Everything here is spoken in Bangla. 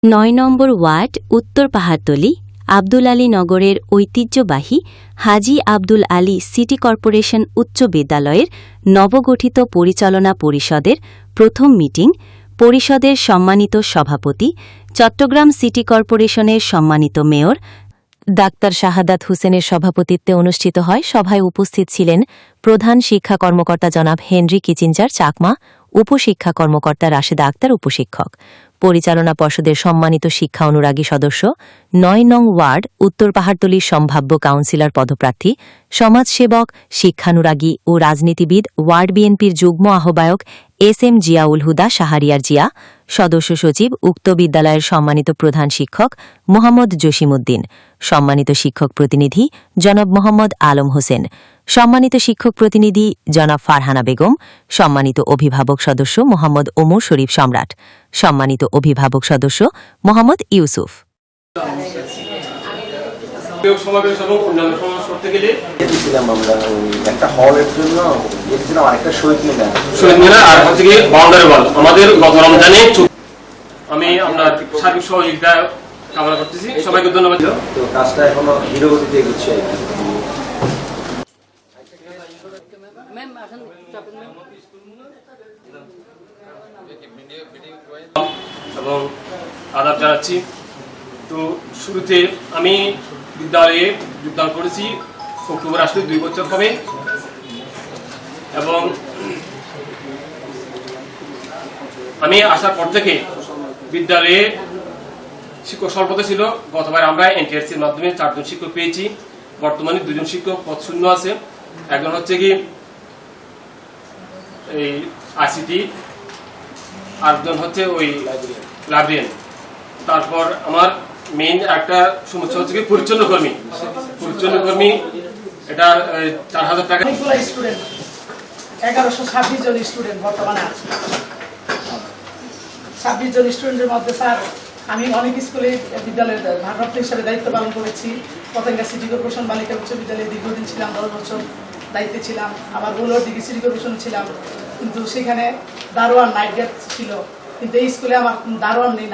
৯ নম্বর ওয়ার্ড উত্তর পাহাড়তলী আব্দুল আলী নগরের ঐতিহ্যবাহী হাজী আব্দুল আলী সিটি কর্পোরেশন উচ্চ বিদ্যালয়ের নবগঠিত পরিচালনা পরিষদের প্রথম মিটিং পরিষদের সম্মানিত সভাপতি চট্টগ্রাম সিটি কর্পোরেশনের সম্মানিত মেয়র ডাক্তার শাহাদাত হোসেনের সভাপতিত্বে অনুষ্ঠিত হয়। সভায় উপস্থিত ছিলেন প্রধান শিক্ষা কর্মকর্তা জনাব হেনরি কিচিঞ্জার চাকমা, উপশিক্ষা কর্মকর্তা রাশেদা আক্তার, উপশিক্ষক, পরিচালনা পর্ষদের সম্মানিত শিক্ষা অনুরাগী সদস্য, ৯ নং ওয়ার্ড উত্তর পাহাড়তলীর সম্ভাব্য কাউন্সিলর পদপ্রার্থী, সমাজসেবক, শিক্ষানুরাগী ও রাজনীতিবিদ, ওয়ার্ড বিএনপির যুগ্ম আহ্বায়ক এস.এম. জিয়াউল হুদা শাহরিয়ার জিয়া, সদস্য সচিব, উক্ত বিদ্যালয়ের সম্মানিত প্রধান শিক্ষক মোহাম্মদ জসিমউদ্দিন, সম্মানিত শিক্ষক প্রতিনিধি জনাব মোহাম্মদ আলম হোসেন, সম্মানিত শিক্ষক প্রতিনিধি জনাব ফারহানা বেগম, সম্মানিত অভিভাবক সদস্য মোহাম্মদ ওমর শরীফ সম্রাট, সম্মানিত অভিভাবক সদস্য মোহাম্মদ ইউসুফ। আমি আপনার সার্বিক সহযোগিতা কামনা করতেছি, সবাইকে ধন্যবাদ। তো কাজটা এখনো ধীরগতিতে এগোচ্ছে এবং আদাব জানাচ্ছি। তো শুরুতে আমি বিদ্যালয়ে যোগদান করেছি অক্টোবর আসলে 2 বছর হবে এবং আমি আসার পর থেকে বিদ্যালয়ে শিক্ষক স্বল্পতা ছিল। গতবার আমরা এনটিআরসির মাধ্যমে 4 জন শিক্ষক পেয়েছি, বর্তমানে 2 জন শিক্ষক পদ শূন্য আছে। একজন হচ্ছে কি এই আইসিটি, আরেকজন হচ্ছে ওই লাইব্রেরিয়ান। তারপর আমার মেইন একটা সমস্যা হচ্ছে কি পরিচ্ছন্ন কর্মী। এটা 4000 টাকা। 1126 জন স্টুডেন্ট বর্তমানে আছে। 26 জন স্টুডেন্টের মধ্যে স্যার আমি অনেক স্কুলে বিদ্যালয়ের ভারপ্রাপ্ত হিসেবে দায়িত্ব পালন করেছি। পতেঙ্গা সিটি কর্পোরেশন বালিকা উচ্চ বিদ্যালয়ে দীর্ঘদিন ছিলাম, 10 বছর দায়িত্বে ছিলাম। আবার বগুড়ার দিকে সিটি কর্পোরেশনে ছিলাম, কিন্তু সেখানে দারোয়ান নাইট গার্ড ছিল, কিন্তু এই স্কুলে আমার দারোয়ান নেই।